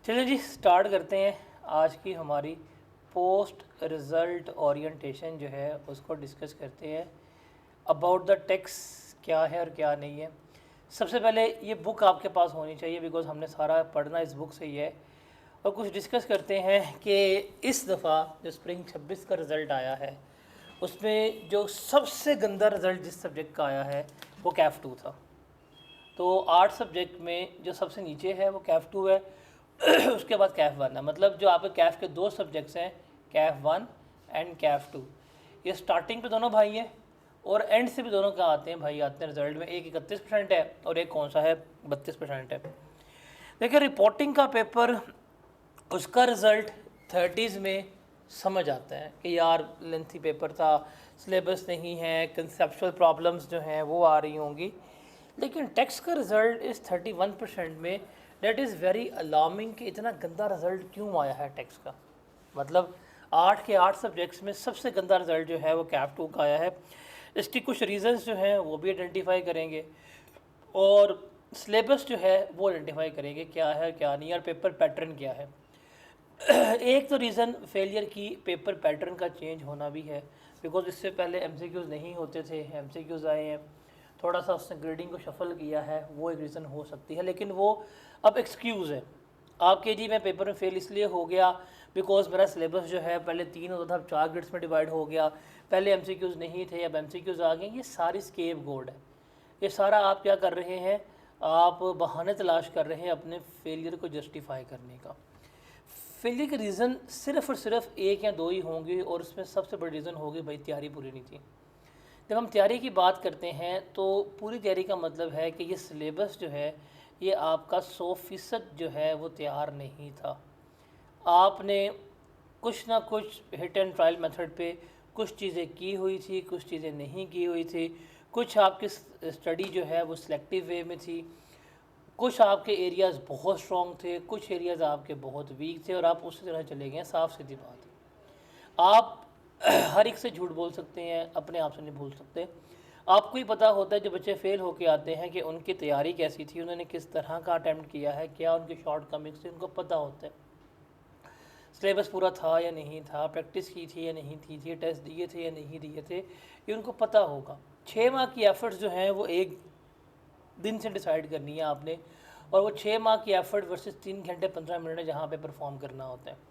चलिए जी स्टार्ट करते हैं आज की हमारी पोस्ट रिज़ल्ट ओरिएंटेशन जो है उसको डिस्कस करते हैं। अबाउट द टेक्स्ट क्या है और क्या नहीं है। सबसे पहले ये बुक आपके पास होनी चाहिए बिकॉज़ हमने सारा पढ़ना इस बुक से ही है। और कुछ डिस्कस करते हैं कि इस दफ़ा जो स्प्रिंग 26 का रिज़ल्ट आया है उसमें जो सबसे गंदा रिज़ल्ट जिस सब्जेक्ट का आया है वो कैफ 2 था। तो आर्ट सब्जेक्ट में जो सबसे नीचे है वो कैफ 2 है उसके बाद कैफ 1 है। मतलब जो आपके कैफ के दो सब्जेक्ट्स हैं, कैफ 1 एंड कैफ 2, ये स्टार्टिंग पे दोनों भाई हैं और एंड से भी दोनों का आते हैं भाई आते हैं रिजल्ट में। एक 31% है और एक कौन सा है 32% है। देखिए रिपोर्टिंग का पेपर उसका रिज़ल्ट 30s में समझ आता है कि यार लेंथी पेपर था, सिलेबस नहीं है, कंसेप्चुअल प्रॉब्लम्स जो हैं वो आ रही होंगी। लेकिन टेक्स्ट का रिज़ल्ट इस 31% में डेट इज़ वेरी अलार्मिंग कि इतना गंदा रिज़ल्ट क्यों आया है टेक्स्ट का। मतलब 8 के 8 सब्जेक्ट्स में सबसे गंदा रिज़ल्ट जो है वो कैफ 2 का आया है। इसकी कुछ रीज़न्स जो हैं वो भी आइडेंटिफाई करेंगे और सिलेबस जो है वो आइडेंटिफाई करेंगे क्या है क्या नहीं, और पेपर पैटर्न क्या है। एक तो रीज़न फेलियर की पेपर पैटर्न का चेंज होना भी है बिकॉज इससे पहले एमसीक्यूज़ नहीं होते थे, एमसीक्यूज़ आए हैं, थोड़ा सा उसने ग्रेडिंग को शफल किया है, वो एक रीज़न हो सकती है। लेकिन वो अब एक्सक्यूज़ है आपके जी मैं पेपर में फ़ेल इसलिए हो गया बिकॉज मेरा सिलेबस जो है पहले 3 होता था, अब 4 ग्रेड्स में डिवाइड हो गया, पहले एमसीक्यूज़ नहीं थे अब एमसीक्यूज़ आ गए। ये सारी स्केप गोड है। ये सारा आप क्या कर रहे हैं, आप बहाने तलाश कर रहे हैं अपने फेलियर को जस्टिफाई करने का। फेलियर के रीज़न सिर्फ और सिर्फ एक या दो ही होंगे और उसमें सबसे बड़ी रीज़न होगी भाई तैयारी पूरी नहीं थी। जब हम तैयारी की बात करते हैं तो पूरी तैयारी का मतलब है कि ये सिलेबस जो है ये आपका 100% जो है वो तैयार नहीं था। आपने कुछ ना कुछ हिट एंड ट्रायल मेथड पे कुछ चीज़ें की हुई थी, कुछ चीज़ें नहीं की हुई थी, कुछ आपकी स्टडी जो है वो सिलेक्टिव वे में थी, कुछ आपके एरियाज़ बहुत स्ट्रॉन्ग थे, कुछ एरियाज़ आपके बहुत वीक थे और आप उसी तरह चले गए। साफ सीधी बात है। आप हर एक से झूठ बोल सकते हैं, अपने आप से नहीं भूल सकते। आपको ही पता होता है जो बच्चे फेल होके आते हैं कि उनकी तैयारी कैसी थी, उन्होंने किस तरह का अटैम्प्ट किया है, क्या उनकी शॉर्ट कमिंग्स थी, उनको पता होता है। सिलेबस पूरा था या नहीं था, प्रैक्टिस की थी या नहीं थी, टेस्ट दिए थे या नहीं दिए थे, ये उनको पता होगा। 6 माह की एफ़र्ट्स जो हैं वो एक दिन से डिसाइड करनी है आपने, और वो 6 माह की एफ़र्ट वर्सेस 3 घंटे 15 मिनट है जहाँ पे परफॉर्म करना होता है।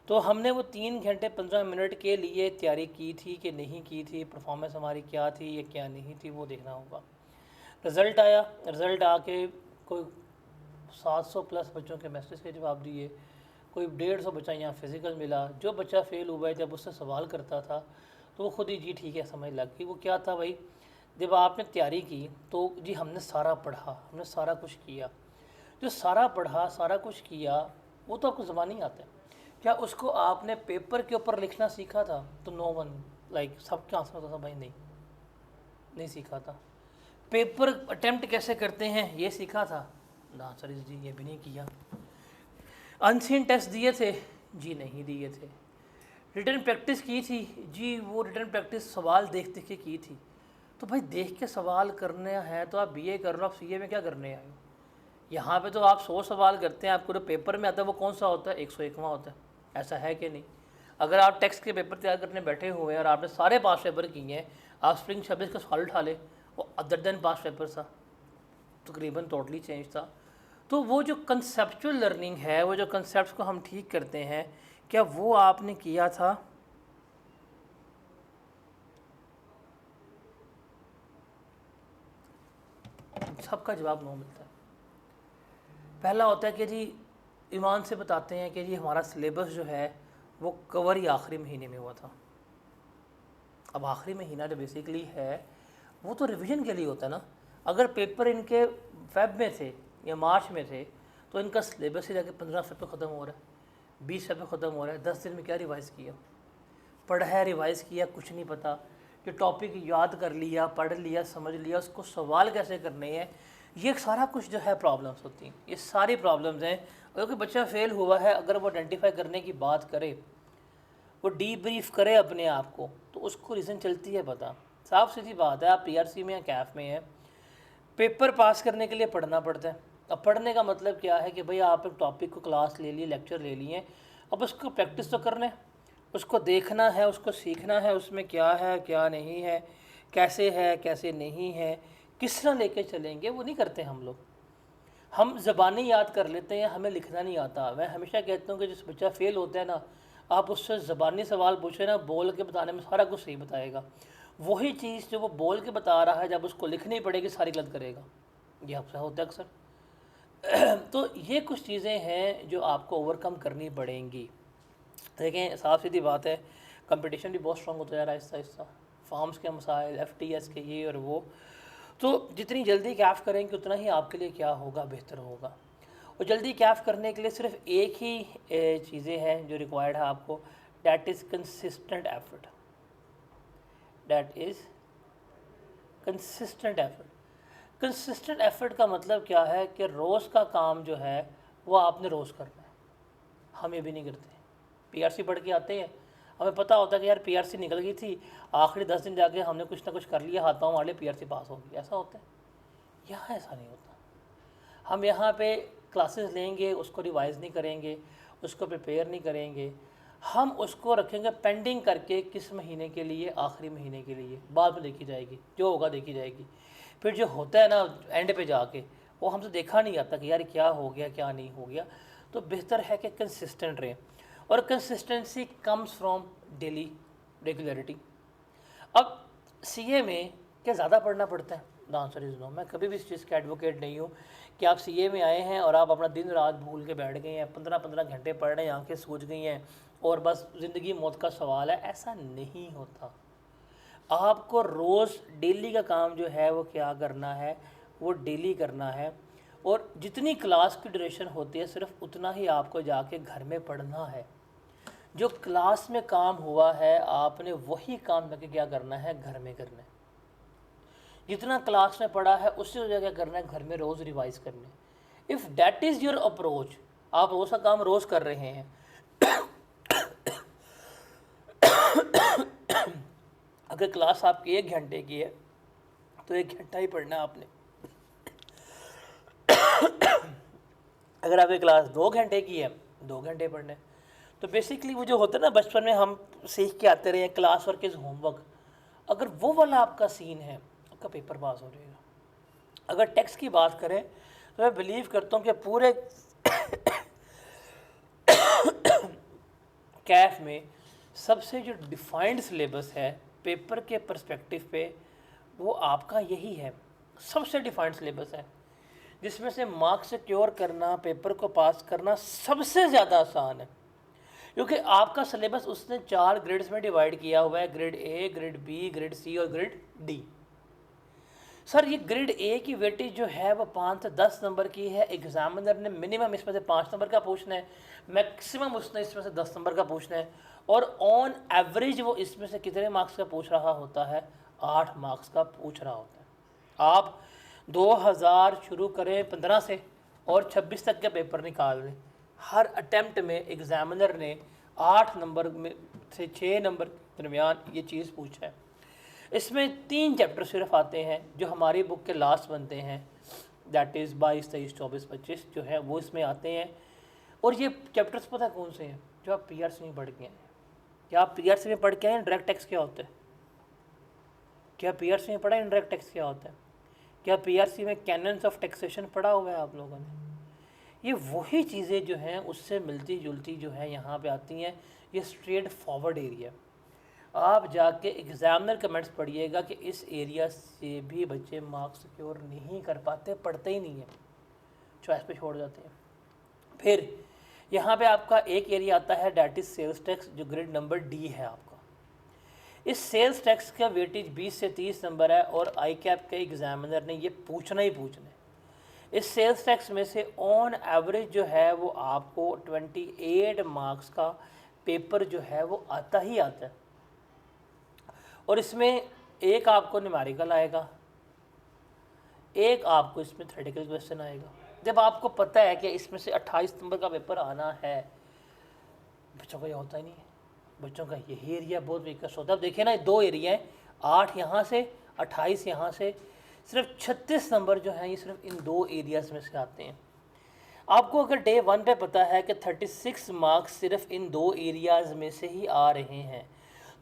तो हमने वो 3 घंटे 15 मिनट के लिए तैयारी की थी कि नहीं की थी, परफॉर्मेंस हमारी क्या थी या क्या नहीं थी, वो देखना होगा। रिज़ल्ट आया, रिज़ल्ट आके कोई 700 प्लस बच्चों के मैसेज के जवाब दिए, कोई 150 बच्चा यहाँ फिज़िकल मिला। जो बच्चा फेल हुआ है जब उससे सवाल करता था तो वो खुद ही जी ठीक है समझ लग गई। वो क्या था भाई, जब आपने तैयारी की तो जी हमने सारा पढ़ा, हमने सारा कुछ किया। जो सारा पढ़ा सारा कुछ किया वो तो आपको ज़बानी आता है, क्या उसको आपने पेपर के ऊपर लिखना सीखा था? तो नो वन, लाइक सबके आंसर होता था भाई नहीं सीखा था। पेपर अटेम्प्ट कैसे करते हैं ये सीखा था? ना सर जी ये भी नहीं किया। अनसीन टेस्ट दिए थे? जी नहीं दिए थे। रिटर्न प्रैक्टिस की थी? जी वो रिटर्न प्रैक्टिस सवाल देख देख के की थी। तो भाई देख के सवाल करने हैं तो आप बीए कर लो, आप सीए में क्या करने आए हो? यहाँ पे तो आप 100 सवाल करते हैं, आपको जो पेपर में आता है वो कौन सा होता है? 101वां होता है। ऐसा है कि नहीं? अगर आप टेक्स्ट के पेपर तैयार करने बैठे हुए हैं और आपने सारे पास पेपर किए हैं, आप स्प्रिंग 26 का सवाल उठा ले, वो अदर देन पास पेपर था, तकरीबन टोटली चेंज था। तो वो जो कंसेप्चुअल लर्निंग है, वो जो कंसेप्ट को हम ठीक करते हैं, क्या वो आपने किया था? सबका जवाब नो मिलता है। पहला होता है कि जी ईमान से बताते हैं कि जी हमारा सिलेबस जो है वो कवर ही आखिरी महीने में हुआ था। अब आखिरी महीना जो बेसिकली है वो तो रिवीजन के लिए होता है ना। अगर पेपर इनके फेब में थे या मार्च में थे तो इनका सिलेबस ही जाके 15 फेब पे ख़त्म हो रहा है, 20 फेब पे ख़त्म हो रहा है। 10 दिन में क्या रिवाइज़ किया? पढ़ा है, रिवाइज़ किया, कुछ नहीं पता। जो टॉपिक याद कर लिया, पढ़ लिया, समझ लिया, उसको सवाल कैसे करने हैं, ये सारा कुछ जो है प्रॉब्लम्स होती हैं। ये सारी प्रॉब्लम्स हैं। अगर कोई बच्चा फेल हुआ है, अगर वो आइडेंटिफाई करने की बात करे, वो डीब्रीफ करे अपने आप को, तो उसको रीज़न चलती है पता। साफ सीधी बात है, आप पीआरसी में या कैफ में है, पेपर पास करने के लिए पढ़ना पड़ता है। अब पढ़ने का मतलब क्या है कि भाई आप एक टॉपिक को क्लास ले लिए, लेक्चर ले लिए, अब उसको प्रैक्टिस तो करना है, उसको देखना है, उसको सीखना है, उसमें क्या है क्या नहीं है कैसे नहीं है, किस तरह लेके चलेंगे, वो नहीं करते हम लोग। हम ज़बानी याद कर लेते हैं, हमें लिखना नहीं आता। मैं हमेशा कहता हूँ कि जिस बच्चा फ़ेल होता है ना, आप उससे ज़बानी सवाल पूछे ना, बोल के बताने में सारा कुछ सही बताएगा। वही चीज़ जो वो बोल के बता रहा है, जब उसको लिखनी पड़ेगी सारी गलत करेगा। ये आपसे होता है अक्सर। तो ये कुछ चीज़ें हैं जो आपको ओवरकम करनी पड़ेंगी। देखें, साफ सीधी बात है, कंपटीशन भी बहुत स्ट्रॉन्ग होता जा रहा है आहिस्ता आहिस्ता। फार्म्स के मसाइल, FTS के ये और वो, तो जितनी जल्दी कैफ करेंगे उतना ही आपके लिए क्या होगा, बेहतर होगा। और जल्दी कैफ करने के लिए सिर्फ एक ही चीज़ें हैं जो रिक्वायर्ड है आपको, that is consistent effort. That is consistent effort. Consistent effort का मतलब क्या है कि रोज़ का काम जो है वो आपने रोज़ करना है। हम ये भी नहीं करते। PRC पढ़ के आते हैं, हमें पता होता है कि यार PRC निकल गई थी, आखिरी 10 दिन जाके हमने कुछ ना कुछ कर लिया, हाथ पाँव वाले PRC पास हो गई। ऐसा होता है? यहाँ ऐसा नहीं होता। हम यहाँ पे क्लासेस लेंगे, उसको रिवाइज़ नहीं करेंगे, उसको प्रिपेयर नहीं करेंगे, हम उसको रखेंगे पेंडिंग करके, किस महीने के लिए, आखिरी महीने के लिए, बाद में देखी जाएगी, जो होगा देखी जाएगी। फिर जो होता है ना एंड पे जाके, वो हमसे देखा नहीं आता कि यार क्या हो गया क्या नहीं हो गया। तो बेहतर है कि कंसिस्टेंट रहें, और consistency comes from daily regularity. अब CA में क्या ज़्यादा पढ़ना पड़ता है? The answer is no. मैं कभी भी इस चीज़ का एडवोकेट नहीं हूँ कि आप CA में आए हैं और आप अपना दिन रात भूल के बैठ गए हैं, 15-15 घंटे पढ़ रहे हैं, आंखें सूज गई हैं और बस ज़िंदगी मौत का सवाल है। ऐसा नहीं होता। आपको रोज़ डेली का काम जो है वो क्या करना है, वो डेली करना है। और जितनी क्लास की ड्यूरेशन होती है सिर्फ उतना ही आपको जाके घर में पढ़ना है। जो क्लास में काम हुआ है आपने वही काम जाके क्या करना है, घर में करना है। जितना क्लास में पढ़ा है उससे क्या करना है, घर में रोज़ रिवाइज करना है। If that is your approach, आप रोज़ का काम रोज़ कर रहे हैं, अगर क्लास आपकी 1 घंटे की है तो 1 घंटा ही पढ़ना है आपने। अगर आपकी क्लास 2 घंटे की है, 2 घंटे पढ़ना है। तो बेसिकली वो जो होता है ना, बचपन में हम सीख के आते रहे हैं, क्लास वर्क इज़ होमवर्क, अगर वो वाला आपका सीन है, आपका पेपर पास हो जाएगा। अगर टेक्स्ट की बात करें तो मैं बिलीव करता हूँ कि पूरे कैफ में सबसे जो डिफाइंड सिलेबस है पेपर के पर्सपेक्टिव पे, वो आपका यही है। सबसे डिफाइंड सिलेबस है जिसमें से मार्क्स सिक्योर करना, पेपर को पास करना सबसे ज़्यादा आसान है, क्योंकि आपका सिलेबस उसने 4 ग्रेड्स में डिवाइड किया हुआ है, grade A, grade B, grade C और ग्रेड D। सर ये ग्रेड A की वेटेज जो है वो 5 से 10 नंबर की है। एग्जामिनर ने मिनिमम इसमें से 5 नंबर का पूछना है, मैक्सिमम उसने इसमें से 10 नंबर का पूछना है, और ऑन एवरेज वो इसमें से कितने मार्क्स का पूछ रहा होता है, 8 मार्क्स का पूछ रहा होता है। आप 2000 शुरू करें 15 से और 26 तक के पेपर निकाल लें, हर अटैम्प्ट में एग्जामिनर ने 8 नंबर में से 6 नंबर के दरमियान ये चीज़ पूछा है। इसमें 3 चैप्टर सिर्फ आते हैं जो हमारी बुक के लास्ट बनते हैं, दैट इज़ 22, 23, 24, 25 जो है वो इसमें आते हैं। और ये चैप्टर्स पता कौन से हैं, जो आप PRC में पढ़ के हैं। क्या आप PRC में पढ़ के आए डायरेक्ट टैक्स क्या होता है? क्या PRC में पढ़ा इनडायरेक्ट टैक्स क्या होता है? क्या PRC में कैनन्स ऑफ टैक्सेशन पढ़ा हुआ है आप लोगों ने? ये वही चीज़ें जो हैं उससे मिलती जुलती जो है यहाँ पे आती हैं। ये स्ट्रेट फॉरवर्ड एरिया। आप जाके एग्जामिनर कमेंट्स पढ़िएगा कि इस एरिया से भी बच्चे मार्क्स सिक्योर नहीं कर पाते, पढ़ते ही नहीं है, चॉइस पे छोड़ जाते हैं। फिर यहाँ पे आपका एक एरिया आता है डैट इज़ सेल्स टैक्स, जो ग्रेड नंबर D है आपका। इस सेल्स टैक्स का वेटेज 20 से 30 नंबर है और ICAP के एग्जामिनर ने ये पूछना ही पूछना है। इस सेल्स टैक्स में से ऑन एवरेज जो है वो आपको 28 मार्क्स का पेपर जो है वो आता ही आता है। और इसमें एक आपको न्यूमेरिकल आएगा, एक आपको इसमें थ्योरेटिकल क्वेश्चन आएगा। जब आपको पता है कि इसमें से 28 नंबर का पेपर आना है, बच्चों का ये होता ही नहीं है। बच्चों का यही एरिया बहुत वीकस्ट होता है। अब देखिए ना, 2 एरिया हैं, 8 यहाँ से, 28 यहाँ से, सिर्फ 36 नंबर जो हैं ये सिर्फ इन दो एरियाज़ में से आते हैं। आपको अगर डे 1 पे पता है कि 36 मार्क्स सिर्फ इन दो एरियाज़ में से ही आ रहे हैं,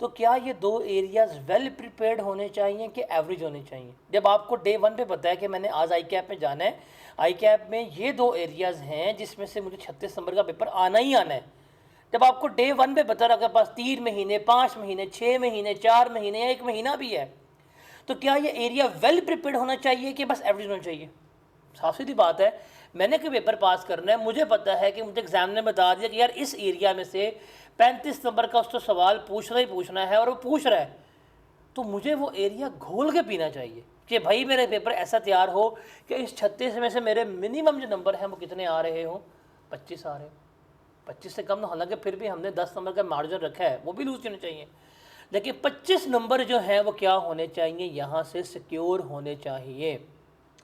तो क्या ये दो एरियाज़ वेल प्रिपेयर्ड होने चाहिए कि एवरेज होने चाहिए? जब आपको डे 1 पे पता है कि मैंने आज आई कैप में जाना है, आई कैप में ये दो एरियाज़ हैं जिसमें से मुझे 36 नंबर का पेपर आना ही आना है। जब आपको डे 1 पे पता है आपके पास 3 महीने, 5 महीने, 6 महीने, 4 महीने या 1 महीना भी है, तो क्या ये एरिया वेल प्रिपेयर्ड होना चाहिए कि बस एवरेज होना चाहिए? साफ सीधी बात है, मैंने कोई पेपर पास करना है, मुझे पता है कि मुझे एग्जाम ने बता दिया कि यार इस एरिया में से 35 नंबर का उसको सवाल पूछना ही पूछना है और वो पूछ रहा है, तो मुझे वो एरिया घोल के पीना चाहिए कि भाई मेरे पेपर ऐसा तैयार हो कि इस 36 में से मेरे मिनिमम जो नंबर हैं वो कितने आ रहे हों, 25 आ रहे हो। 25 से कम ना, हालांकि फिर भी हमने 10 नंबर का मार्जिन रखा है, वो भी लूज होने चाहिए, लेकिन 25 नंबर जो हैं वो क्या होने चाहिए, यहाँ से सिक्योर होने चाहिए।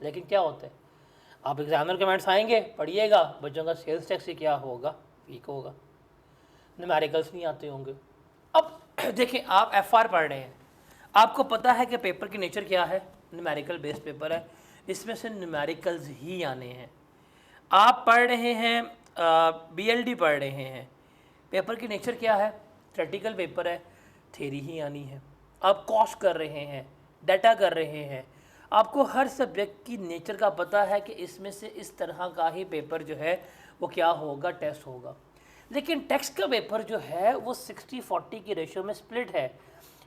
लेकिन क्या होता है, आप एग्जामिनर कमेंट्स आएंगे, पढ़िएगा, बच्चों का सेल्स टैक्स ही क्या होगा, वीक होगा, न्यूमेरिकल्स नहीं आते होंगे। अब देखें, आप एफआर पढ़ रहे हैं, आपको पता है कि पेपर की नेचर क्या है, न्यूमेरिकल बेस्ड पेपर है, इसमें से न्यूमेरिकल्स ही आने हैं। आप पढ़ रहे हैं बीएलडी पढ़ रहे हैं, पेपर की नेचर क्या है, थ्योरेटिकल पेपर है, थ्योरी ही आनी है। आप कॉस्ट कर रहे हैं, डाटा कर रहे हैं, आपको हर सब्जेक्ट की नेचर का पता है कि इसमें से इस तरह का ही पेपर जो है वो क्या होगा, टेस्ट होगा। लेकिन टेक्स्ट का पेपर जो है वो 60-40 की रेशियो में स्प्लिट है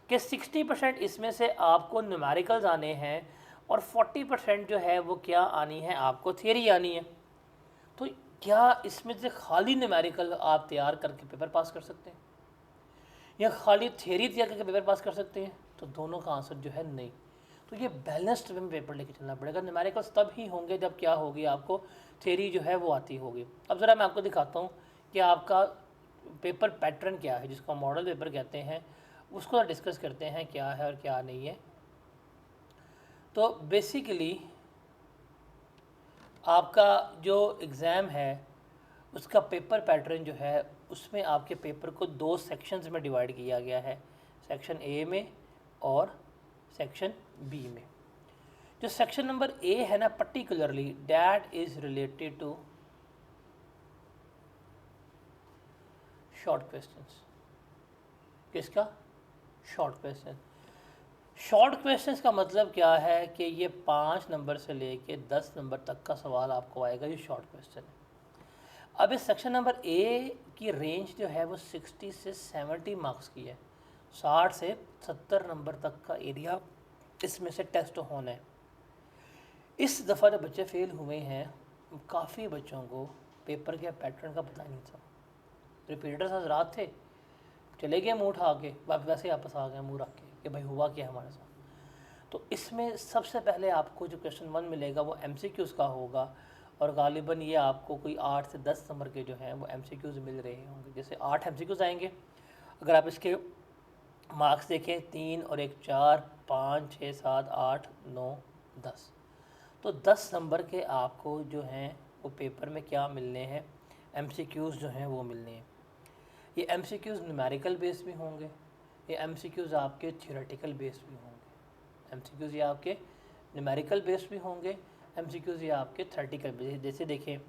कि 60% इसमें से आपको न्यूमेरिकल्स आने हैं और 40% जो है वो क्या आनी है, आपको थियरी आनी है। तो क्या इसमें से खाली न्यूमेरिकल आप तैयार करके पेपर पास कर सकते हैं या खाली थियरी तैयार करके पेपर पास कर सकते हैं? तो दोनों का आंसर जो है नहीं। तो ये बैलेंस्ड वे में पेपर लेके चलना पड़ेगा। न्यूमेरिकल्स तब ही होंगे जब क्या होगी, आपको थियरी जो है वो आती होगी। अब ज़रा मैं आपको दिखाता हूँ कि आपका पेपर पैटर्न क्या है, जिसको मॉडल पेपर कहते हैं, उसको डिस्कस करते हैं क्या है और क्या नहीं है। तो बेसिकली आपका जो एग्ज़ाम है उसका पेपर पैटर्न जो है, उसमें आपके पेपर को दो सेक्शंस में डिवाइड किया गया है, सेक्शन ए में और सेक्शन बी में। जो सेक्शन नंबर ए है ना, particularly that is related to short questions. किसका? Short question. शॉर्ट क्वेश्चंस का मतलब क्या है कि ये 5 नंबर से लेके 10 नंबर तक का सवाल आपको आएगा, ये शॉर्ट क्वेश्चन है। अब इस सेक्शन नंबर ए की रेंज जो है वो 60 से 70 मार्क्स की है, 60 से 70 नंबर तक का एरिया इसमें से टेस्ट होना है। इस दफ़ा जो बच्चे फेल हुए हैं, काफ़ी बच्चों को पेपर के पैटर्न का पता नहीं था। रिपीटर्स हजरात थे, चले गए मुँह उठा के, वैसे वापस आ गए मुँह रख के कि भाई हुआ क्या हमारे साथ। तो इसमें सबसे पहले आपको जो क्वेश्चन 1 मिलेगा वो MCQs का होगा, और गालिबन ये आपको कोई 8 से 10 नंबर के जो हैं वो MCQs मिल रहे होंगे। जैसे 8 MCQs आएंगे, अगर आप इसके मार्क्स देखें, 3 और 1 4 5 6 7 8 9 10, तो 10 नंबर के आपको जो हैं वो पेपर में क्या मिलने हैं, MCQs जो हैं वो मिलने हैं। ये MCQs न्यूमेरिकल बेस भी होंगे, ये MCQs आपके थ्योरेटिकल बेस भी होंगे। MCQs ये आपके न्यूमेरिकल बेस भी होंगे, MCQs ये आपके थ्योरेटिकल बेस। जैसे देखें,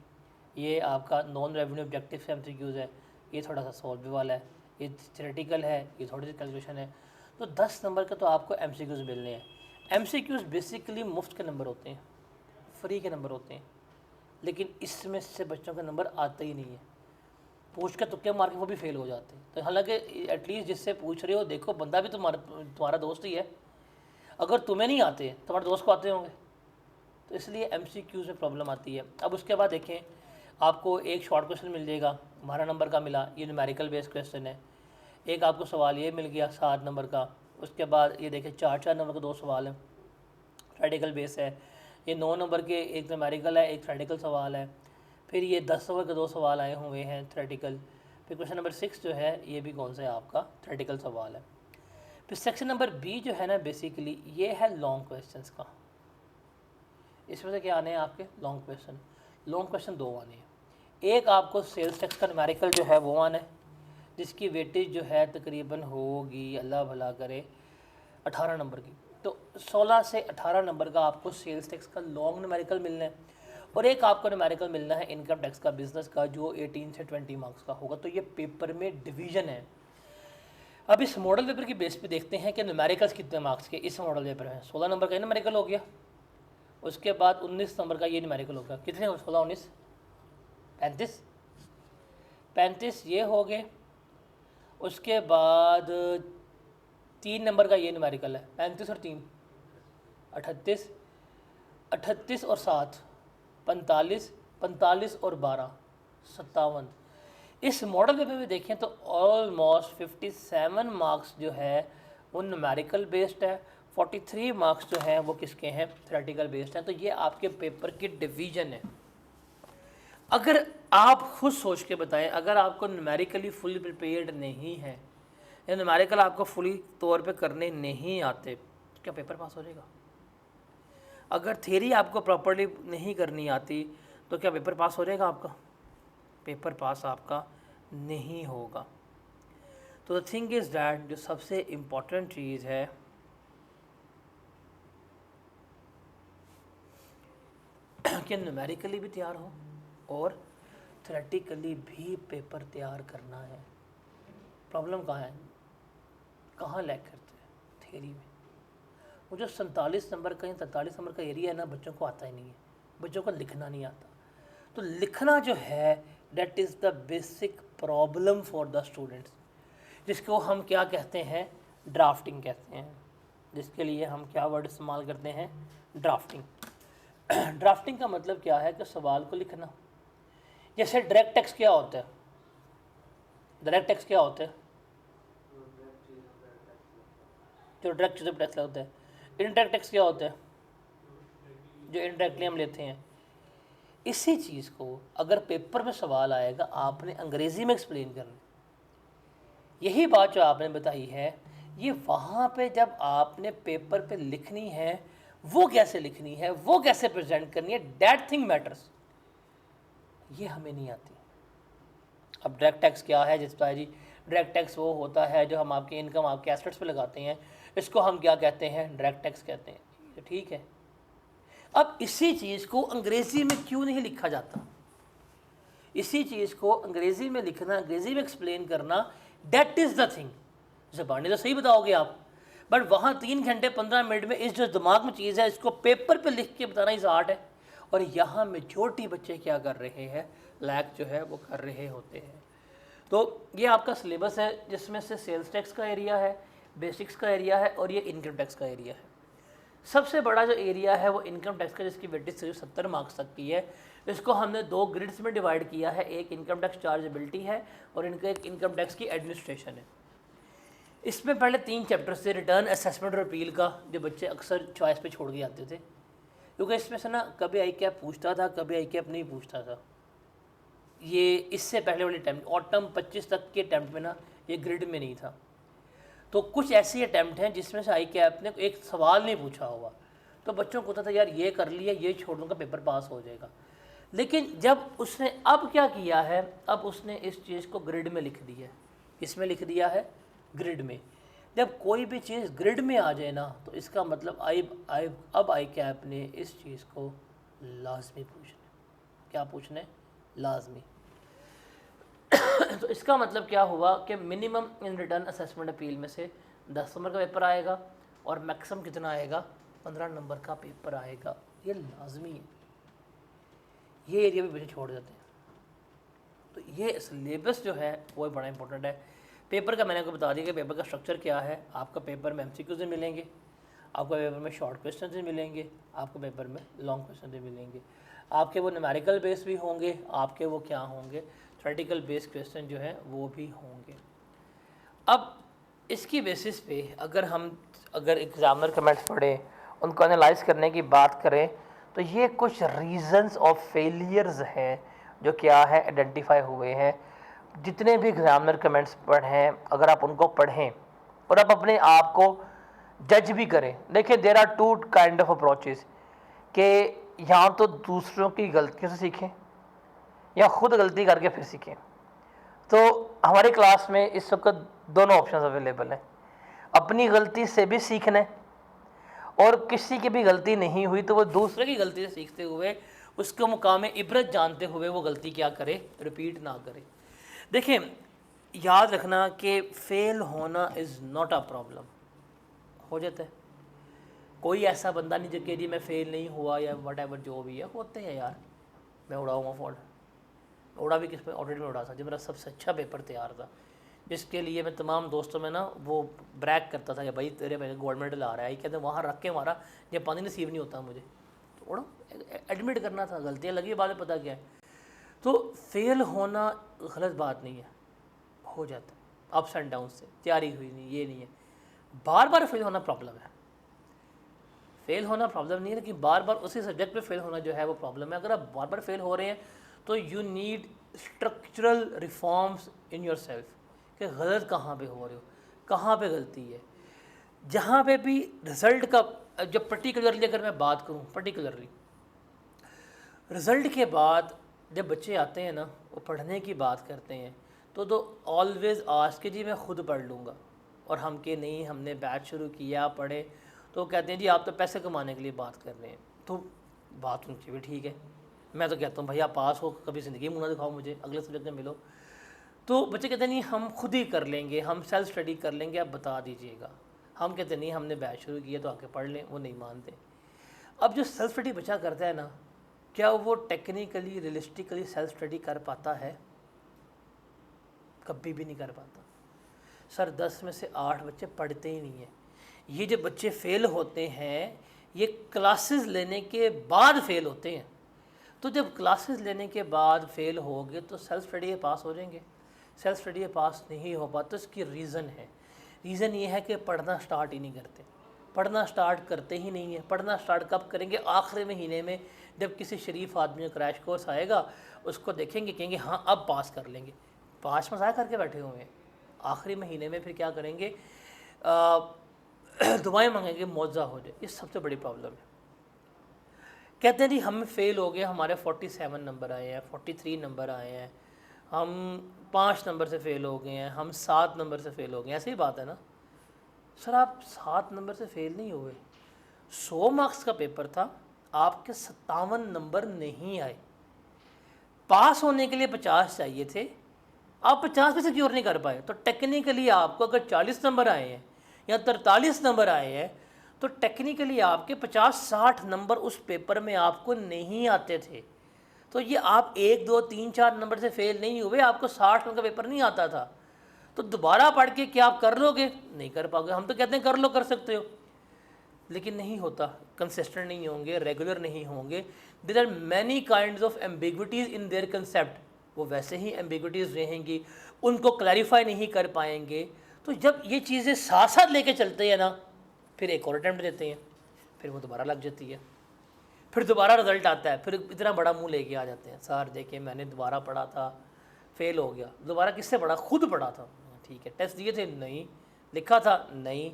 ये आपका नॉन रेवेन्यू ऑब्जेक्टिव से MCQs है, ये थोड़ा सा सॉल्व वाला है, ये थ्योरेटिकल है, ये थोड़ी सी कैलकुलेशन है। तो 10 नंबर का तो आपको MCQs मिलने हैं। MCQs बेसिकली मुफ्त के नंबर होते हैं, फ्री के नंबर होते हैं, लेकिन इसमें से बच्चों के नंबर आते ही नहीं है, पूछ के तुक्के मार के वो भी फेल हो जाते हैं। तो हालांकि एटलीस्ट जिससे पूछ रहे हो, देखो बंदा भी तुम्हारा दोस्त ही है, अगर तुम्हें नहीं आते तुम्हारे दोस्त को आते होंगे, तो इसलिए MCQs में प्रॉब्लम आती है। अब उसके बाद देखें, आपको एक शॉर्ट क्वेश्चन मिल जाएगा, 12 नंबर का मिला, ये न्यूमेरिकल बेस्ड क्वेश्चन है। एक आपको सवाल ये मिल गया 7 नंबर का। उसके बाद ये देखें 4 नंबर का 2 सवाल है, थ्योरेटिकल बेस है। ये 9 नंबर के एक न्यूमेरिकल है, एक थ्योरेटिकल सवाल है। फिर ये 10 नंबर के 2 सवाल आए हुए हैं थ्योरेटिकल। फिर क्वेश्चन नंबर 6 जो है ये भी कौन सा है, आपका थ्योरेटिकल सवाल है। फिर सेक्शन नंबर बी जो है ना, बेसिकली ये है लॉन्ग क्वेश्चंस का। इसमें से क्या आने हैं आपके लॉन्ग क्वेश्चन। लॉन्ग क्वेश्चन 2 आने हैं। एक आपको सेल्स टैक्स का न्यूमेरिकल जो है वो आना है, जिसकी वेटेज जो है तकरीबन होगी, अल्लाह भला करे, 18 नंबर की। तो 16 से 18 नंबर का आपको सेल्स टैक्स का लॉन्ग न्यूमेरिकल मिलना है, और एक आपको न्यूमेरिकल मिलना है इनकम टैक्स का बिजनेस का, जो 18 से 20 मार्क्स का होगा। तो ये पेपर में डिवीजन है। अब इस मॉडल पेपर की बेस पे देखते हैं कि न्यूमेरिकल्स कितने मार्क्स के इस मॉडल पेपर में। 16 नंबर का न्यूमेरिकल हो गया, उसके बाद 19 नंबर का ये न्यूमेरिकल हो गया। कितने हो? 16 19 35 35 ये हो गए। उसके बाद 3 नंबर का ये न्यूमेरिकल है, 35 और 3 38, 38 और 7 45, 45 और 12 57। इस मॉडल पेपर में देखें तो ऑलमोस्ट 57 मार्क्स जो है वो न्यूमेरिकल बेस्ड है, 43 मार्क्स जो हैं वो किसके हैं? थ्योरेटिकल बेस्ड हैं। तो ये आपके पेपर की डिवीजन है। अगर आप खुद सोच के बताएं, अगर आपको न्यूमेरिकली फुली प्रिपेयर्ड नहीं है या न्यूमेरिकल आपको फुली तौर पे करने नहीं आते, तो क्या पेपर पास हो जाएगा? अगर थ्योरी आपको प्रॉपर्ली नहीं करनी आती तो क्या पेपर पास हो जाएगा आपका? पेपर पास आपका नहीं होगा। तो द थिंग इज़ दैट जो सबसे इम्पॉर्टेंट चीज़ है कि न्यूमेरिकली भी तैयार हो और थ्योरेटिकली भी पेपर तैयार करना है। प्रॉब्लम कहाँ है? कहाँ लैग करते हैं? थ्योरी में। वो जो 47 नंबर का या 43 नंबर का एरिया है ना, बच्चों को आता ही नहीं है, बच्चों को लिखना नहीं आता। तो लिखना जो है that is the basic problem for the students, जिसको हम क्या कहते हैं? ड्राफ्टिंग कहते हैं। जिसके लिए हम क्या वर्ड इस्तेमाल करते हैं? ड्राफ्टिंग। ड्राफ्टिंग का मतलब क्या है? कि सवाल को लिखना। जैसे डायरेक्ट टैक्स क्या होता है? डायरेक्ट टैक्स क्या होता है? जो डायरेक्ट चीज़ों पर टैक्स लगता है। इनडायरेक्ट टैक्स क्या होता है? जो इनडायरेक्टली हम लेते हैं। इसी चीज़ को अगर पेपर में सवाल आएगा, आपने अंग्रेज़ी में एक्सप्लेन करना। यही बात जो आपने बताई है, ये वहाँ पे जब आपने पेपर पे लिखनी है, वो कैसे लिखनी है, वो कैसे प्रेजेंट करनी है, दैट थिंग मैटर्स। ये हमें नहीं आती। अब डायरेक्ट टैक्स क्या है? जिस भाई जी, डायरेक्ट टैक्स वो होता है जो हम आपकी इनकम आपके एसेट्स पे लगाते हैं, इसको हम क्या कहते हैं? डायरेक्ट टैक्स कहते हैं। तो ठीक है, अब इसी चीज़ को अंग्रेज़ी में क्यों नहीं लिखा जाता? इसी चीज़ को अंग्रेज़ी में लिखना, अंग्रेज़ी में एक्सप्लेन करना, दैट इज़ द थिंग। ज़बानी तो सही बताओगे आप, बट वहाँ 3 घंटे 15 मिनट में इस जो दिमाग में चीज़ है, इसको पेपर पे लिख के बताना इस आर्ट है। और यहाँ मेजॉरिटी बच्चे क्या कर रहे हैं? लैक जो है वो कर रहे होते हैं। तो ये आपका सिलेबस है, जिसमें से सेल्स टैक्स का एरिया है, बेसिक्स का एरिया है, और ये इनकम टैक्स का एरिया है। सबसे बड़ा जो एरिया है वो इनकम टैक्स का, जिसकी वेटेज सिर्फ 70 मार्क्स तक की है। इसको हमने 2 ग्रिड्स में डिवाइड किया है। एक इनकम टैक्स चार्जेबिलिटी है और इनका एक इनकम टैक्स की एडमिनिस्ट्रेशन है। इसमें पहले 3 चैप्टर से रिटर्न, असेसमेंट और अपील का, जो बच्चे अक्सर चॉइस पे छोड़ के जाते थे, क्योंकि इसमें से ना कभी आई कैप पूछता था, कभी आई कैप नहीं पूछता था। ये इससे पहले वाले अटैम्प्ट, ऑटम 25 तक के अटैम्प्ट में ना ये ग्रिड में नहीं था। तो कुछ ऐसी अटैम्प्ट हैं जिसमें से आई कैप ने एक सवाल नहीं पूछा होगा, तो बच्चों को होता था यार ये कर लिया, ये छोड़ दूँगा, पेपर पास हो जाएगा। लेकिन जब उसने अब क्या किया है, अब उसने इस चीज़ को ग्रिड में लिख दिया है। किसमें लिख दिया है? ग्रिड में। जब कोई भी चीज़ ग्रिड में आ जाए ना, तो इसका मतलब अब आई कैप ने इस चीज़ को लाजमी पूछना। क्या पूछना है? लाजमी। तो इसका मतलब क्या हुआ कि minimum in return assessment appeal में से 10 नंबर का पेपर आएगा और मैक्सिमम कितना आएगा? 15 नंबर का पेपर आएगा। ये लाजमी है। ये एरिया भी बच्चे छोड़ देते हैं। तो ये सिलेबस जो है वो बड़ा इंपॉर्टेंट है। पेपर का मैंने आपको बता दिया कि पेपर का स्ट्रक्चर क्या है। आपका पेपर में MCQs भी मिलेंगे, आपको पेपर में शॉर्ट क्वेश्चन भी मिलेंगे, आपको पेपर में लॉन्ग क्वेश्चन भी मिलेंगे। आपके वो न्यूमेरिकल बेस भी होंगे, आपके वो क्या होंगे? थ्योरेटिकल बेस क्वेश्चन जो है वो भी होंगे। अब इसकी बेसिस पे अगर एग्जामिनर कमेंट्स पढ़ें, उनको एनालाइज करने की बात करें, तो ये कुछ रीजंस ऑफ फेलियर्स हैं जो क्या है आइडेंटिफाई हुए हैं। जितने भी एग्जामिनर कमेंट्स पढ़ें, अगर आप उनको पढ़ें और आप अपने आप को जज भी करें। देखिए, there are 2 kind of approaches, कि यहाँ तो दूसरों की गलतियों से सीखें या खुद गलती करके फिर सीखें। तो हमारी क्लास में इस वक्त दोनों ऑप्शन अवेलेबल हैं। अपनी गलती से भी सीखना है और किसी की भी गलती नहीं हुई तो वो दूसरे की गलती से सीखते हुए उसको मुकाम इबरत जानते हुए वो गलती क्या करे, रिपीट ना करे। देखें, याद रखना कि फ़ेल होना इज़ नॉट अ प्रॉब्लम। हो जाता है, कोई ऐसा बंदा नहीं जो कि जी मैं फ़ेल नहीं हुआ या वट एवर जो भी है, होते हैं यार। मैं उड़ाऊँगा फ़ोन, उड़ा भी किस में, ऑलरेडी में उड़ा था जब मेरा सबसे अच्छा पेपर तैयार था, जिसके लिए मैं तमाम दोस्तों में ना वो ब्रैक करता था कि भाई तेरे मेरे गोल्ड मेडल आ रहा है, कहते वहाँ रख के मारा, ये पानी नसीब नहीं होता मुझे, तो उड़ा एडमिट करना था, गलतियाँ लगी, बाद में पता क्या है। तो फेल होना गलत बात नहीं है, हो जाता है अप्स एंड डाउन से, तैयारी हुई नहीं, ये नहीं है। बार बार फेल होना प्रॉब्लम है, फेल होना प्रॉब्लम नहीं है, लेकिन बार बार उसी सब्जेक्ट पे फेल होना जो है वो प्रॉब्लम है। अगर आप बार बार फेल हो रहे हैं तो you need structural reforms in your self, कि गलत कहाँ पे हो रहे हो, कहाँ पे गलती है। जहाँ पे भी रिज़ल्ट का, जब पर्टिकुलरली अगर मैं बात करूँ, पर्टिकुलरली रिज़ल्ट के बाद जब बच्चे आते हैं ना, वो पढ़ने की बात करते हैं तो ऑलवेज़ आज के जी मैं खुद पढ़ लूँगा, और हम के नहीं हमने बैच शुरू किया पढ़े, तो कहते हैं जी आप तो पैसे कमाने के लिए बात कर रहे हैं। तो बात उनकी भी ठीक है, मैं तो कहता हूँ भैया पास हो, कभी ज़िंदगी मुँह ना दिखाओ मुझे, अगले सब्जेक्ट में मिलो। तो बच्चे कहते हैं नहीं हम खुद ही कर लेंगे, हम सेल्फ स्टडी कर लेंगे, आप बता दीजिएगा। हम कहते नहीं हमने बैच शुरू किया तो आके पढ़ लें, वो नहीं मानते। अब जो सेल्फ स्टडी बच्चा करता है ना, क्या वो टेक्निकली रियलिस्टिकली सेल्फ स्टडी कर पाता है? कभी भी नहीं कर पाता सर। 10 में से 8 बच्चे पढ़ते ही नहीं हैं। ये जो बच्चे फ़ेल होते हैं ये क्लासेस लेने के बाद फ़ेल होते हैं। तो जब क्लासेस लेने के बाद फ़ेल होगे तो सेल्फ स्टडी में पास हो जाएंगे। सेल्फ स्टडी में पास नहीं हो पाता, तो इसकी रीज़न है। रीज़न ये है कि पढ़ना स्टार्ट ही नहीं करते, पढ़ना स्टार्ट करते ही नहीं है। पढ़ना स्टार्ट कब करेंगे? आखिरी महीने में, जब किसी शरीफ आदमी का क्रैश कोर्स आएगा, उसको देखेंगे, कहेंगे हाँ अब पास कर लेंगे। पास मज़ाक करके बैठे हुए हैं, आखिरी महीने में फिर क्या करेंगे? दुआएं मांगेंगे मौजा हो जाए। ये सबसे बड़ी प्रॉब्लम है। कहते हैं जी हम फेल हो गए, हमारे 47 नंबर आए हैं, 43 नंबर आए हैं, हम 5 नंबर से फ़ेल हो गए हैं, हम 7 नंबर से फ़ेल हो गए। ऐसी बात है ना सर, आप 7 नंबर से फ़ेल नहीं हुए। 100 मार्क्स का पेपर था, आपके 57 नंबर नहीं आए। पास होने के लिए 50 चाहिए थे, आप 50 में से क्योर नहीं कर पाए। तो टेक्निकली आपको अगर 40 नंबर आए हैं या 43 नंबर आए हैं, तो टेक्निकली आपके 50-60 नंबर उस पेपर में आपको नहीं आते थे। तो ये आप 1 2 3 4 नंबर से फ़ेल नहीं हुए, आपको 60 नंबर का पेपर नहीं आता था। तो दोबारा पढ़ के क्या आप कर लोगे? नहीं कर पाओगे। हम तो कहते हैं कर लो, कर सकते हो, लेकिन नहीं होता। कंसिस्टेंट नहीं होंगे, रेगुलर नहीं होंगे। There are many kinds of ambiguities in their concept. वो वैसे ही एम्बिग्विटीज़ रहेंगी, उनको क्लैरिफाई नहीं कर पाएंगे। तो जब ये चीज़ें साथ साथ लेके चलते हैं ना, फिर एक और अटैम्प्ट देते हैं, फिर वो दोबारा लग जाती है, फिर दोबारा रिजल्ट आता है, फिर इतना बड़ा मुंह लेके आ जाते हैं, सर देखिए मैंने दोबारा पढ़ा था, फेल हो गया। दोबारा किससे पढ़ा? खुद पढ़ा था। ठीक है, टेस्ट दिए थे? नहीं। लिखा था? नहीं।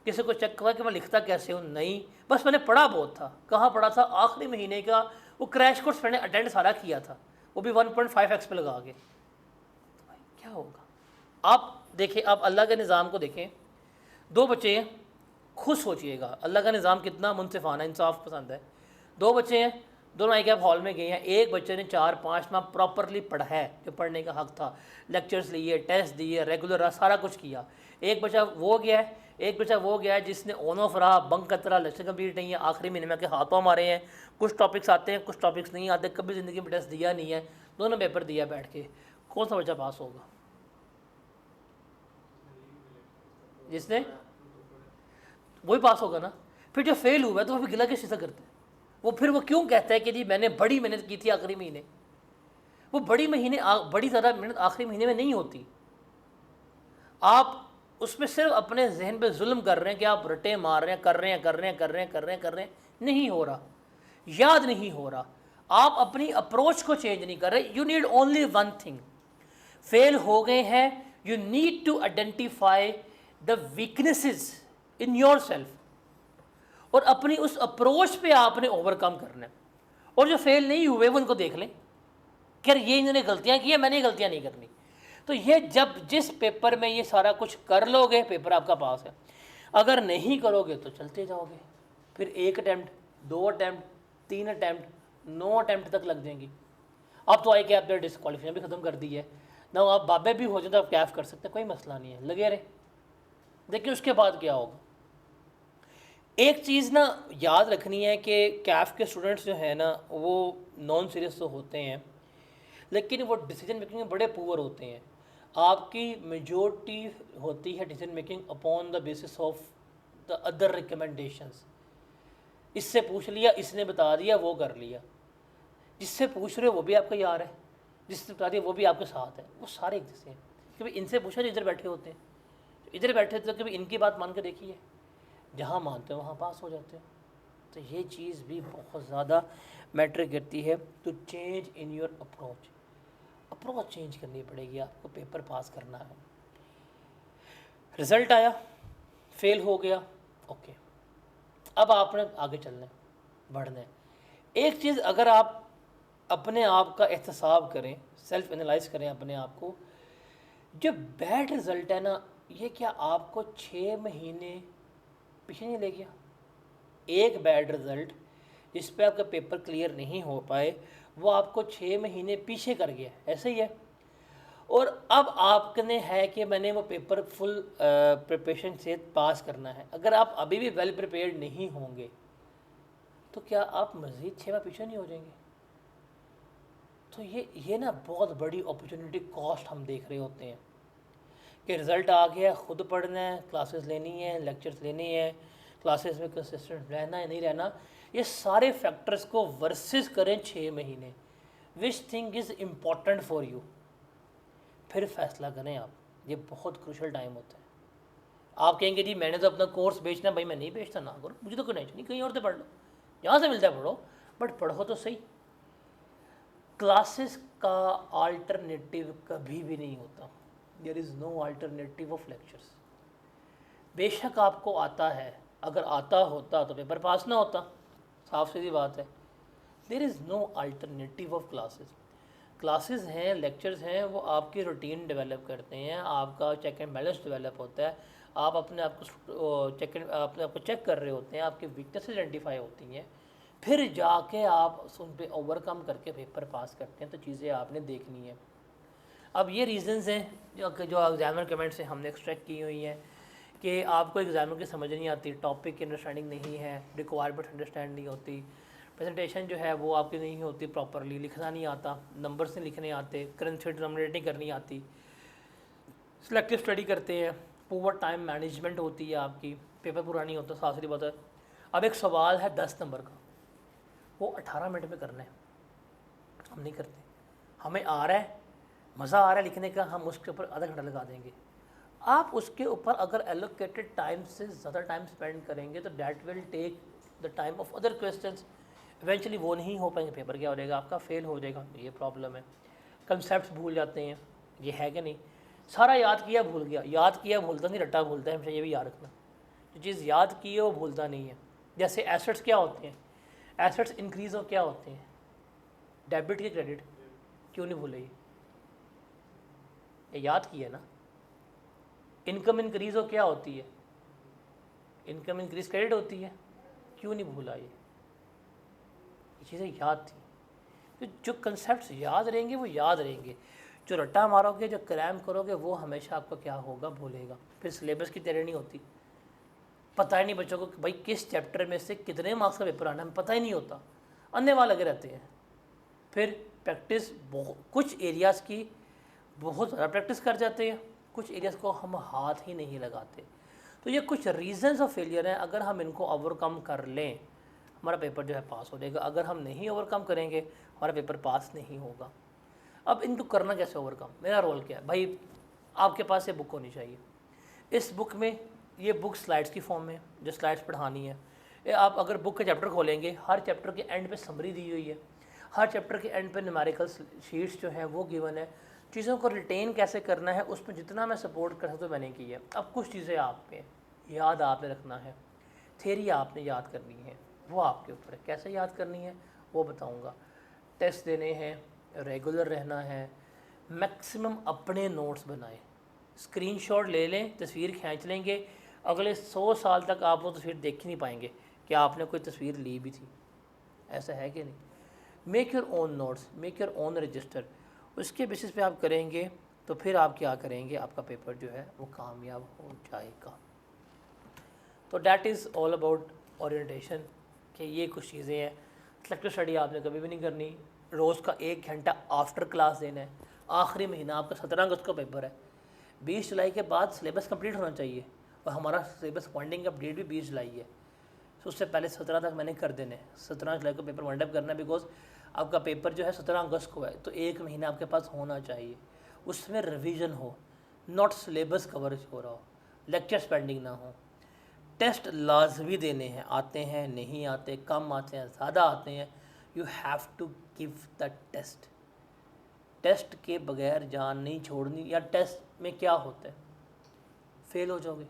किसी को चेक करा कि मैं लिखता कैसे हूँ? नहीं। बस मैंने पढ़ा बहुत था। कहाँ पढ़ा था? आखिरी महीने का वो क्रैश कोर्स मैंने अटेंड सारा किया था, वो भी 1.5x पे लगा के। तो भाई क्या होगा? आप देखें, आप अल्लाह के निज़ाम को देखें। 2 बच्चे हैं, खुद सोचिएगा अल्लाह का निज़ाम कितना मुनसिफाना इंसाफ पसंद है। 2 बच्चे हैं, दोनों आई कैप हॉल में गए हैं। एक बच्चे ने 4-5 माह प्रॉपरली पढ़ा है, जो पढ़ने का हक था, लेक्चर्स लिए, टेस्ट दिए, रेगुलर सारा कुछ किया। एक बच्चा वो गया है, एक बच्चा वो गया है जिसने ऑन ऑफ रहा, बंक करता, लेक्चर कंप्लीट नहीं है, आखिरी महीने में के हाथों मारे हैं। कुछ टॉपिक्स आते हैं, कुछ टॉपिक्स नहीं आते, कभी ज़िंदगी में टेस्ट दिया नहीं है, दोनों पेपर दिया बैठ के। कौन सा बच्चा पास होगा? जिसने, वही पास होगा ना। फिर जो फेल हुआ है तो वो फिर गिला किस चीज़ से करते हैं? वो फिर वो क्यों कहता है कि जी मैंने बड़ी मेहनत की थी आखिरी महीने? वो बड़ी ज़्यादा मेहनत आखिरी महीने में नहीं होती। आप उसमें सिर्फ अपने जहन पे जुल्म कर रहे हैं कि आप रटे मार रहे हैं, कर रहे हैं, नहीं हो रहा, याद नहीं हो रहा। आप अपनी अप्रोच को चेंज नहीं कर रहे। You need only one thing. Fail हो गए हैं, you need to identify the weaknesses in your yourself अपनी उस अप्रोच पे आपने ओवरकम करना है। और जो फेल नहीं हुए वो उनको देख लें कि ये इन्होंने गलतियां की है, मैंने गलतियां नहीं करनी। तो ये जब जिस पेपर में ये सारा कुछ कर लोगे, पेपर आपका पास है। अगर नहीं करोगे तो चलते जाओगे, फिर 1 अटैम्प्ट, 2 अटैम्प्ट, 3 अटैम्प्ट, 9 अटैम्प्ट तक लग जाएंगी। अब तो आई कैफ ने डिस्क्वालिफिकेशन भी ख़त्म कर दी है ना, आप बाबे भी हो जाए तो आप कैफ कर सकते हैं, कोई मसला नहीं है, लगे रहे। देखिए उसके बाद क्या होगा। एक चीज़ ना याद रखनी है कि कैफ के स्टूडेंट्स जो है ना वो नॉन सीरियस तो होते हैं, लेकिन वो डिसीजन मेकिंग में बड़े पुअर होते हैं। आपकी मेजॉरिटी होती है decision making upon the basis of the other recommendations. इससे पूछ लिया, इसने बता दिया, वो कर लिया। जिससे पूछ रहे हो वो भी आपका यार है, जिससे बता दिया वो भी आपके साथ है, वो सारे एक जैसे हैं। क्योंकि इनसे पूछा जो इधर बैठे होते हैं, इधर बैठे तो कभी इनकी बात मान के देखिए, जहाँ मानते हो वहाँ पास हो जाते हो। तो ये चीज़ भी बहुत ज़्यादा मैटर करती है। To change in your approach change करनी पड़ेगी आपको, पेपर पास करना है। रिज़ल्ट आया, फेल हो गया, ओके, अब आपने आगे चलना है, बढ़ना है। एक चीज़ अगर आप अपने आप का एहतसाब करें, सेल्फ एनालाइज करें अपने आप को, जो बैड रिज़ल्ट है ना, ये क्या आपको 6 महीने पीछे नहीं ले गया? एक बैड रिज़ल्ट जिस पे आपका पेपर क्लियर नहीं हो पाए, वो आपको 6 महीने पीछे कर गया, ऐसे ही है। और अब आपने है कि मैंने वो पेपर फुल प्रिपरेशन से पास करना है। अगर आप अभी भी वेल प्रिपेयर्ड नहीं होंगे तो क्या आप मज़ीद 6 माह पीछे नहीं हो जाएंगे? तो ये ना बहुत बड़ी अपॉर्चुनिटी कॉस्ट हम देख रहे होते हैं कि रिज़ल्ट आ गया, ख़ुद पढ़ना है, क्लासेस लेनी है, लेक्चर्स लेनी है, क्लासेस में कंसिस्टेंट रहना है नहीं रहना, ये सारे फैक्टर्स को वर्सेस करें 6 महीने, which thing is important for you, फिर फैसला करें आप। ये बहुत क्रूशल टाइम होता है। आप कहेंगे जी मैंने तो अपना कोर्स बेचना, भाई मैं नहीं बेचता, ना करो, मुझे तो कोई टेंशन नहीं, कहीं और से पढ़ लो, जहाँ से मिलता है पढ़ो, बट पढ़ो तो सही। क्लासेस का अल्टरनेटिव कभी भी नहीं होता, there is no alternative of lectures. बेशक आपको आता है, अगर आता होता तो पेपर पास ना होता, साफ सीधी बात है। There is no alternative of classes. Classes हैं, लेक्चर्स हैं, वो आपकी रूटीन डेवलप करते हैं, आपका चेक एंड बैलेंस डेवलप होता है, आप अपने आप को अपने आप को चेक कर रहे होते हैं, आपकी वीकनेसेस आइडेंटिफाई होती हैं, फिर जाके आप उन पर ओवरकम करके पेपर पास करते हैं। तो चीज़ें आपने देखनी है। अब ये रीज़न्स हैं जो एग्जामिनर कमेंट से हमने एक्सट्रैक्ट की हुई हैं कि आपको एग्जामिनर की समझ नहीं आती, टॉपिक की अंडरस्टैंडिंग नहीं है, रिक्वायरमेंट अंडरस्टैंड नहीं होती, प्रेजेंटेशन जो है वो आपकी नहीं होती प्रॉपरली, लिखना नहीं आता, नंबर्स नहीं लिखने आते, करेंसी डिनोमिनेटिंग करनी आती, सिलेक्टिव स्टडी करते हैं, पुअर टाइम मैनेजमेंट होती है आपकी, पेपर पूरा नहीं होता, साफ सीधी बात है। अब एक सवाल है 10 नंबर का, वो 18 मिनट में करना है, हम नहीं करते। हमें आ रहा है, मज़ा आ रहा है लिखने का, हम उसके ऊपर आधा घंटा लगा देंगे। आप उसके ऊपर अगर एलोकेटेड टाइम से ज़्यादा टाइम स्पेंड करेंगे तो that will take the time of other questions, eventually वो नहीं हो पाएंगे, पेपर क्या हो जाएगा आपका, फेल हो जाएगा। ये प्रॉब्लम है। कंसेप्ट भूल जाते हैं, ये है कि नहीं, सारा याद किया भूल गया, याद किया भूलता नहीं, रट्टा भूलता है, हमेशा ये भी याद रखना, जो चीज़ याद की है वो भूलता नहीं है। जैसे एसेट्स क्या होते हैं, एसेट्स इंक्रीज़ हो क्या होते हैं, डेबिट के क्रेडिट, क्यों नहीं भूले, ये याद की है ना। इनकम इंक्रीज़ हो क्या होती है, इनकम इंक्रीज क्रेडिट होती है, क्यों नहीं भूला, ये चीज़ें याद थी। तो जो कंसेप्ट याद रहेंगे वो याद रहेंगे, जो रट्टा मारोगे, जो क्रैम करोगे, वो हमेशा आपको क्या होगा, भूलेगा। फिर सिलेबस की तैयारी नहीं होती, पता ही नहीं बच्चों को कि भाई किस चैप्टर में से कितने मार्क्स का पेपर आना है, पता ही नहीं होता, अन्य वहाँ लगे रहते हैं। फिर प्रैक्टिस कुछ एरियाज़ की बहुत ज़्यादा प्रैक्टिस कर जाते हैं, कुछ एरियाज़ को हम हाथ ही नहीं लगाते। तो ये कुछ रीजंस ऑफ फेलियर हैं, अगर हम इनको ओवरकम कर लें हमारा पेपर जो है पास हो जाएगा। अगर हम नहीं ओवरकम करेंगे हमारा पेपर पास नहीं होगा। अब इनको करना कैसे ओवरकम, मेरा रोल क्या है भाई, आपके पास ये बुक होनी चाहिए। इस बुक में ये बुक स्लाइड्स की फॉर्म में, जो स्लाइड्स पढ़ानी है, आप अगर बुक के चैप्टर खोलेंगे, हर चैप्टर के एंड पे समरी दी हुई है, हर चैप्टर के एंड पे न्यूमेरिकल शीट्स जो हैं वो गिवन है। चीज़ों को रिटेन कैसे करना है उसमें जितना मैं सपोर्ट कर सकता हूँ मैंने की है। अब कुछ चीज़ें आप पे याद आपने रखना है, थेरी आपने याद करनी है, वो आपके ऊपर है, कैसे याद करनी है वो बताऊँगा। टेस्ट देने हैं, रेगुलर रहना है, मैक्सिमम अपने नोट्स बनाएं, स्क्रीनशॉट ले लें, तस्वीर खींच लेंगे, अगले 100 साल तक आप वो तस्वीर देख ही नहीं पाएंगे कि आपने कोई तस्वीर ली भी थी, ऐसा है कि नहीं। Make your own notes, make your own register, उसके बेसिस पे आप करेंगे तो फिर आप क्या करेंगे, आपका पेपर जो है वो कामयाब हो जाएगा। तो that is all about orientation कि ये कुछ चीज़ें हैं। सेलेक्टिव स्टडी आपने कभी भी नहीं करनी, रोज़ का 1 घंटा आफ्टर क्लास देना है। आखिरी महीना आपका 17 अगस्त का पेपर है, 20 जुलाई के बाद सिलेबस कंप्लीट होना चाहिए और हमारा सिलेबस वाइंडिंग का डेट भी 20 जुलाई है। तो उससे पहले 17 तक मैंने कर देने, 17 जुलाई को पेपर वाइंड अप करना है, बिकॉज आपका पेपर जो है 17 अगस्त को है, तो 1 महीना आपके पास होना चाहिए, उसमें रिवीजन हो, नॉट सिलेबस कवरेज हो रहा हो, लेक्चर पेंडिंग ना हो। टेस्ट लाजमी देने हैं, आते हैं नहीं आते, कम आते हैं ज़्यादा आते हैं, you have to give the test. Test के बगैर जान नहीं छोड़नी। या टेस्ट में क्या होता है, फेल हो जाओगे,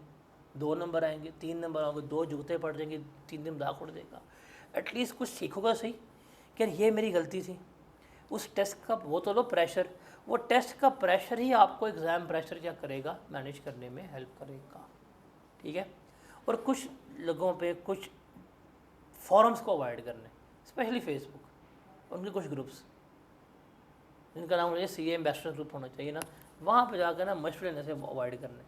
2 नंबर आएंगे, 3 नंबर आओगे, 2 जूते पड़ जाएंगे, 3 दिन मजाक उड़ देगा। एटलीस्ट कुछ सीखोगा सही कि ये मेरी गलती थी। उस टेस्ट का वो तो लो प्रेशर, वो टेस्ट का प्रेशर ही आपको एग्ज़ाम प्रेशर क्या करेगा, मैनेज करने में हेल्प करेगा। ठीक है। और कुछ लोगों पे कुछ फॉरम्स को अवॉइड करने, स्पेशली फेसबुक, उनके कुछ ग्रुप्स जिनका नाम मुझे CA एम्बेसडर ग्रुप होना चाहिए ना, वहाँ पे जाकर ना मशवरे लेने से अवॉइड करने।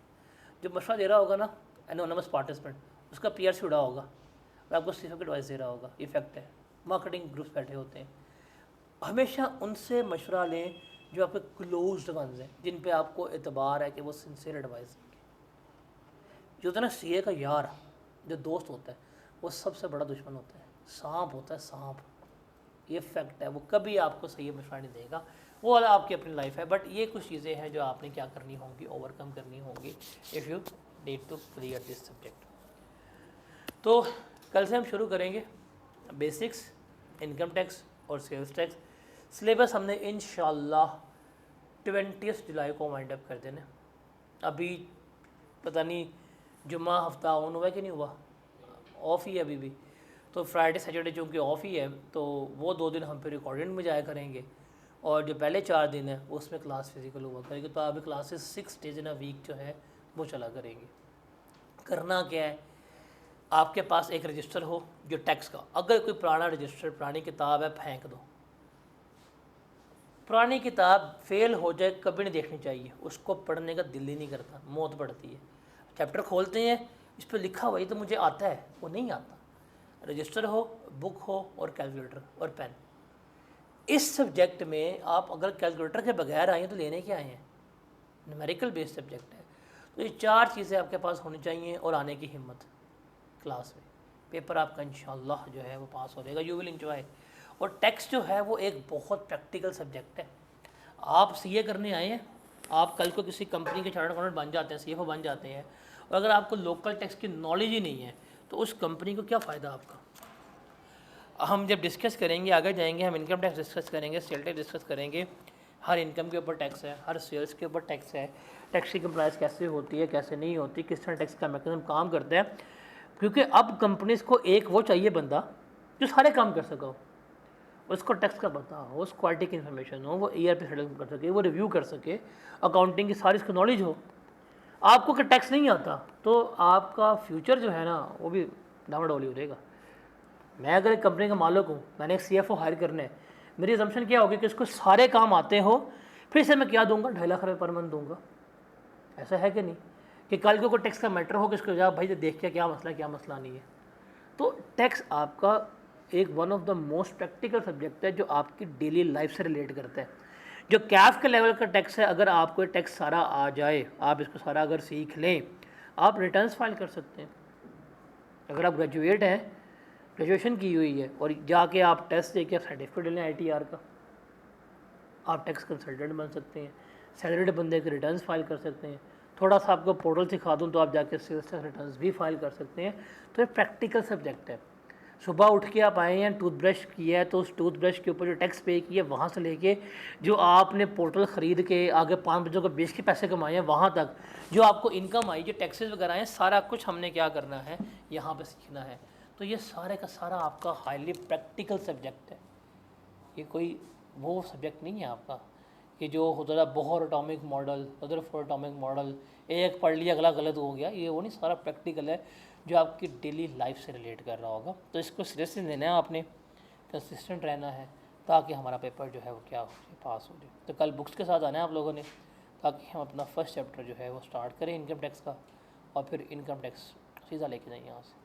जो मशवरा दे रहा होगा ना एनोनिमस पार्टिसिपेंट, उसका PRC उड़ा होगा और आपको सिर्फ एडवाइस दे रहा होगा, ये फैक्ट है। मार्केटिंग ग्रुप्स बैठे होते हैं, हमेशा उनसे मशवरा लें जो आपके क्लोज्ड वंस हैं, जिन पे आपको एतबार है कि वो सिंसियर एडवाइस देंगे। जो होता है ना CA का यार, जो दोस्त होता है, वो सबसे बड़ा दुश्मन होता है, सांप होता है सांप, ये फैक्ट है। वो कभी आपको सही मशवरा नहीं देगा, वो वाला आपकी अपनी लाइफ है। बट ये कुछ चीज़ें हैं जो आपने क्या करनी होंगी, ओवरकम करनी होंगी if you need to clear this subject. तो कल से हम शुरू करेंगे बेसिक्स, इनकम टैक्स और सेल्स टैक्स। सिलेबस हमने इंशाल्लाह 20 जुलाई को वाइंड अप कर देना। अभी पता नहीं जुम्मा हफ्ता ऑन हुआ कि नहीं हुआ, ऑफ ही है अभी भी, तो फ्राइडे सैटरडे चूँकि ऑफ ही है, तो वो 2 दिन हम फिर रिकॉर्डिंग में जाया करेंगे, और जो पहले 4 दिन है उसमें क्लास फिजिकल हुआ करेगी। तो अभी classes 6 days in a week जो है वो चला करेंगी। करना क्या है, आपके पास एक रजिस्टर हो जो टैक्स का, अगर कोई पुराना रजिस्टर, पुरानी किताब है, फेंक दो। पुरानी किताब फेल हो जाए कभी नहीं देखनी चाहिए, उसको पढ़ने का दिल ही नहीं करता, मौत पड़ती है। चैप्टर खोलते हैं, इस पर लिखा हुआ ये तो मुझे आता है, वो नहीं आता। रजिस्टर हो, बुक हो और कैलकुलेटर और पेन। इस सब्जेक्ट में आप अगर कैलकुलेटर के बगैर आए हैं तो लेने क्या आए हैं, न्यूमेरिकल बेस्ड सब्जेक्ट है। तो ये 4 चीज़ें आपके पास होनी चाहिए, और आने की हिम्मत क्लास में। पेपर आपका इंशाल्लाह जो है वो पास हो जाएगा, यू विल एंजॉय। और टैक्स जो है वो एक बहुत प्रैक्टिकल सब्जेक्ट है। आप CA करने आए हैं, आप कल को किसी कंपनी के चार्टर्ड अकाउंटेंट बन जाते हैं, CFO बन जाते हैं, और अगर आपको लोकल टैक्स की नॉलेज ही नहीं है तो उस कंपनी को क्या फ़ायदा आपका। हम जब डिस्कस करेंगे, आगे जाएंगे, हम इनकम टैक्स डिस्कस करेंगे, सेल टैक्स डिस्कस करेंगे। हर इनकम के ऊपर टैक्स है, हर सेल्स के ऊपर टैक्स है, टैक्स की कंप्लाइंस कैसे होती है, कैसे नहीं होती, किस तरह टैक्स का मैकेनिज्म काम करता है। क्योंकि अब कंपनीज़ को एक वो चाहिए बंदा जो सारे काम कर सका हो, उसको टैक्स का पता हो, उस क्वालिटी की इन्फॉर्मेशन हो, वो ERP सेटल कर सके, वो रिव्यू कर सके, अकाउंटिंग की सारी इसको नॉलेज हो। आपको कि टैक्स नहीं आता तो आपका फ्यूचर जो है ना वो भी डामाडोली हो जाएगा। मैं अगर एक कंपनी का मालिक हूँ, मैंने एक CFO हायर करना है, मेरी असम्पशन क्या होगी कि इसको सारे काम आते हो, फिर से मैं क्या दूंगा, 2.5 लाख रुपये पर मंथ दूंगा। ऐसा है कि नहीं, कि कल को कोई टैक्स का मैटर हो कि इसको जा भाई देख के क्या मसला नहीं है। तो टैक्स आपका एक one of the most practical subject है जो आपकी डेली लाइफ से रिलेट करता है। जो कैफ के लेवल का टैक्स है, अगर आपको टैक्स सारा आ जाए, आप इसको सारा अगर सीख लें, आप रिटर्न्स फाइल कर सकते हैं। अगर आप ग्रेजुएट हैं, ग्रेजुएशन की हुई है, और जाके आप टेस्ट दे के सर्टिफिकेट ले लें ITR का, आप टैक्स कंसल्टेंट बन सकते हैं, सैलरीड बंदे के रिटर्न्स फाइल कर सकते हैं। थोड़ा सा आपको पोर्टल सिखा दूँ तो आप जाके सेल्स टैक्स रिटर्न्स भी फाइल कर सकते हैं। तो ये प्रैक्टिकल सब्जेक्ट है। सुबह उठ के आप आए हैं, टूथब्रश किया है, तो उस टूथब्रश के ऊपर जो टैक्स पे किया है वहाँ से लेके जो आपने पोर्टल ख़रीद के आगे 5 बच्चों को बेच के पैसे कमाए हैं वहाँ तक जो आपको इनकम आई, जो टैक्सेस वगैरह हैं, सारा कुछ हमने क्या करना है, यहाँ पे सीखना है। तो ये सारे का सारा आपका हाईली प्रैक्टिकल सब्जेक्ट है, ये कोई वो सब्जेक्ट नहीं है आपका ये जो होता था Bohr atomic model, Rutherford atomic model, एक पढ़ लिया अगला गलत हो गया, ये वो नहीं, सारा प्रैक्टिकल है जो आपकी डेली लाइफ से रिलेट कर रहा होगा। तो इसको सीरियसली लेना है आपने, कंसिस्टेंट रहना है, ताकि हमारा पेपर जो है वो क्या हो जाए, पास हो जाए। तो कल बुक्स के साथ आना है आप लोगों ने, ताकि हम अपना फर्स्ट चैप्टर जो है वो स्टार्ट करें इनकम टैक्स का, और फिर इनकम टैक्स सीधा लेके जाएं यहाँ से।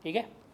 ठीक है।